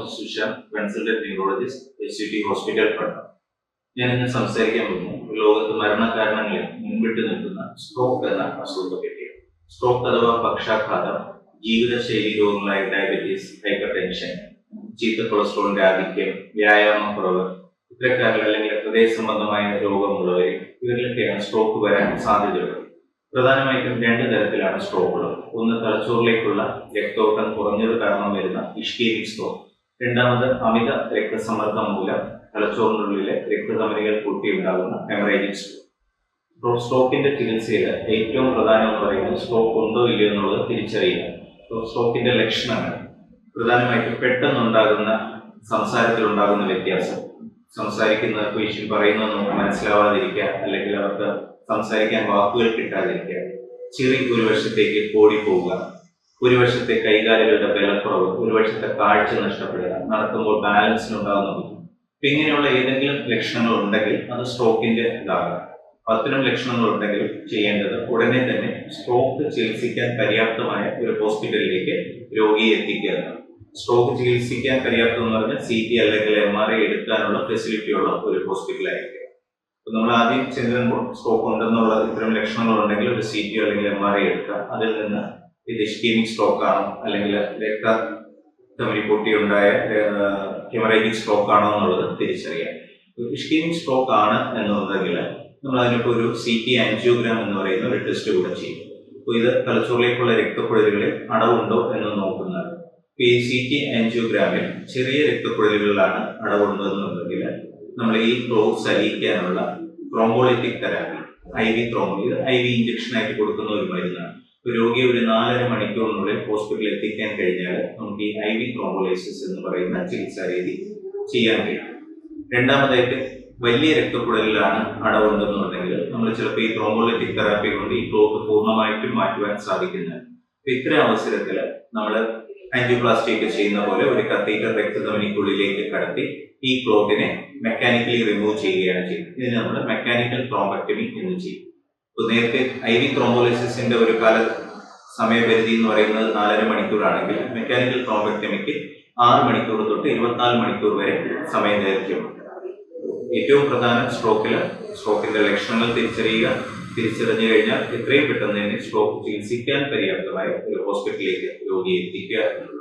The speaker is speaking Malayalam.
Doctor Sushant, consultant neurologist, HCT hospital പഠനം. ഞാൻ ഇന്ന് സംസാരിക്കാൻ പോകുന്നു ലോകത്ത് മരണകാരണങ്ങളിൽ മുൻപിട്ട് നിൽക്കുന്ന സ്ട്രോക്ക് എന്ന അസുഖത്തെ പറ്റിയാണ്. സ്ട്രോക്ക് അഥവാ പക്ഷാഘാതം ജീവിതശൈലി രോഗങ്ങളായ ഡയബറ്റീസ്, ഹൈപ്പർ ടെൻഷൻ, ചീത്ത കൊളസ്ട്രോളിന്റെ ആധിക്യം, വ്യായാമക്കുറവ്, ഇത്തരക്കാരിൽ അല്ലെങ്കിൽ ഹൃദയ സംബന്ധമായ രോഗമുള്ളവരിൽ ഇവരിലൊക്കെയാണ് സ്ട്രോക്ക് വരാൻ സാധ്യതയുള്ളത്. പ്രധാനമായിട്ടും രണ്ട് തരത്തിലാണ് സ്ട്രോക്ക് ഉള്ളത്. ഒന്ന് തലച്ചോറിലേക്കുള്ള രക്തോട്ടം കുറഞ്ഞത് കാരണം വരുന്ന ഇഷ്കേമിക് സ്ട്രോക്ക്. രണ്ടാമത് അമിത രക്തസമ്മർദ്ദം മൂലം തലച്ചോറിനുള്ളിലെ രക്തധമനികൾ പൊട്ടിയുണ്ടാകുന്ന ഹെമറേജിക് സ്ട്രോക്ക്. സ്ട്രോക്കിന്റെ ചികിത്സയിൽ ഏറ്റവും പ്രധാനം എന്ന് പറയുന്നത് സ്ട്രോക്ക് ഉണ്ടോ ഇല്ലയോ എന്നുള്ളത് തിരിച്ചറിയുക. സ്ട്രോക്കിന്റെ ലക്ഷണങ്ങൾ പ്രധാനമായിട്ടും പെട്ടെന്നുണ്ടാകുന്ന സംസാരത്തിലുണ്ടാകുന്ന വ്യത്യാസം, സംസാരിക്കുന്ന പേഷ്യൻ പറയുന്നത് നമുക്ക് മനസ്സിലാവാതിരിക്കുക, അല്ലെങ്കിൽ അവർക്ക് സംസാരിക്കാൻ വാക്കുകൾ കിട്ടാതിരിക്കുക, ചിറി ഒരു വശത്തേക്ക് ഓടിപ്പോവുക, ഒരു വശത്തെ കൈകാലുകളുടെ ബലക്കുറവ്, ഒരു വശത്തെ കാഴ്ച നഷ്ടപ്പെടുക, നടത്തുമ്പോൾ ബാലൻസിനുണ്ടാകുന്ന ബുദ്ധിമുട്ട്. ഇങ്ങനെയുള്ള ഏതെങ്കിലും ലക്ഷണങ്ങൾ ഉണ്ടെങ്കിൽ അത് സ്ട്രോക്കിന്റെ ഇതാകാം. അത്തരം ലക്ഷണങ്ങൾ ഉണ്ടെങ്കിൽ ചെയ്യേണ്ടത് ഉടനെ തന്നെ സ്ട്രോക്ക് ചികിത്സിക്കാൻ പര്യാപ്തമായ ഒരു ഹോസ്പിറ്റലിലേക്ക് രോഗിയെ എത്തിക്കുക. സ്ട്രോക്ക് ചികിത്സിക്കാൻ പര്യാപ്തം എന്ന് പറഞ്ഞാൽ CT അല്ലെങ്കിൽ MRI എടുക്കാനുള്ള ഫെസിലിറ്റി ഉള്ള ഒരു ഹോസ്പിറ്റലായിരിക്കും. അപ്പോൾ നമ്മൾ ആദ്യം ചെല്ലുമ്പോൾ സ്ട്രോക്ക് ഉണ്ടെന്നുള്ള ഇത്തരം ലക്ഷണങ്ങൾ ഉണ്ടെങ്കിൽ ഒരു CT അല്ലെങ്കിൽ MRI എടുക്കുക. അതിൽ നിന്ന് ഇത് ഇഷ്കേമിക് സ്ട്രോക്ക് ആണോ അല്ലെങ്കിൽ രക്തധമനി പൊട്ടിയുണ്ടായ ഹെമറേജിക് സ്ട്രോക്ക് ആണോ എന്നുള്ളത് തിരിച്ചറിയാം. ഇഷ്കേമിക് സ്ട്രോക്ക് ആണ് എന്നുണ്ടെങ്കിൽ നമ്മൾ അതിനിപ്പോൾ ഒരു CT ആൻജിയോഗ്രാം എന്ന് പറയുന്ന ഒരു ടെസ്റ്റ് കൂടെ ചെയ്യും. അപ്പോൾ ഇത് തലച്ചോറിലേക്കുള്ള രക്തക്കുഴലുകളിൽ അടവുണ്ടോ എന്ന് നോക്കുന്നത്. ഈ CT ആൻജിയോഗ്രാമിൽ ചെറിയ രക്തക്കുഴലുകളിലാണ് അടവുണ്ടതെന്നുണ്ടെങ്കിൽ നമ്മൾ ഈ ക്ലോട്ട്സ് അലിയിക്കാനുള്ള ത്രോംബോളിറ്റിക് തെറാപ്പി, IV ത്രോംബോ, ഇത് IV ഇഞ്ചക്ഷൻ ആയിട്ട് കൊടുക്കുന്ന ഒരു മരുന്നാണ്. രോഗിയെ ഒരു 4.5 മണിക്കൂറിനുള്ളിൽ ഹോസ്പിറ്റലിൽ എത്തിക്കാൻ കഴിഞ്ഞാൽ നമുക്ക് ഈ IV ത്രോംബോലൈസിസ് എന്ന് പറയുന്ന ചികിത്സാ രീതി ചെയ്യാൻ കഴിയും. രണ്ടാമതായിട്ട് വലിയ രക്തക്കുഴലിലാണ് അടവുണ്ടെന്നുണ്ടെങ്കിൽ നമ്മൾ ചിലപ്പോൾ ഈ ത്രോംബോളിറ്റിക് തെറാപ്പി കൊണ്ട് ഈ ക്ലോട്ട് പൂർണ്ണമായിട്ടും മാറ്റുവാൻ സാധിക്കുന്നതാണ്. ഇത്തരം അവസരത്തിൽ നമ്മൾ ആൻജിയോപ്ലാസ്റ്റി ഒക്കെ ചെയ്യുന്ന പോലെ ഒരു കത്തീറ്റർ രക്തധമനിക്കുള്ളിലേക്ക് കടത്തി ഈ ക്ലോട്ടിനെ മെക്കാനിക്കലി റിമൂവ് ചെയ്യുകയാണ് ചെയ്യുന്നത്. ഇതിന് നമ്മൾ മെക്കാനിക്കൽ ത്രോംബക്ടമി എന്ന് ചെയ്യും. ഇപ്പോൾ നേരത്തെ IV ത്രോംബോലൈസിസിന്റെ ഒരു സമയപരിധി എന്ന് പറയുന്നത് 4.5 മണിക്കൂറാണെങ്കിൽ മെക്കാനിക്കൽ ത്രോംബക്ടമിക്ക് 6 മണിക്കൂർ തൊട്ട് 24 മണിക്കൂർ വരെ സമയദൈർഘ്യമുണ്ട്. ഏറ്റവും പ്രധാനം സ്ട്രോക്കിന്റെ ലക്ഷണങ്ങൾ തിരിച്ചറിഞ്ഞു കഴിഞ്ഞാൽ എത്രയും പെട്ടെന്ന് തന്നെ സ്ട്രോക്ക് ചികിത്സിക്കാൻ പര്യാപ്തമായ ഒരു ഹോസ്പിറ്റലിലേക്ക് രോഗിയെ എത്തിക്കുക എന്നുള്ളത്.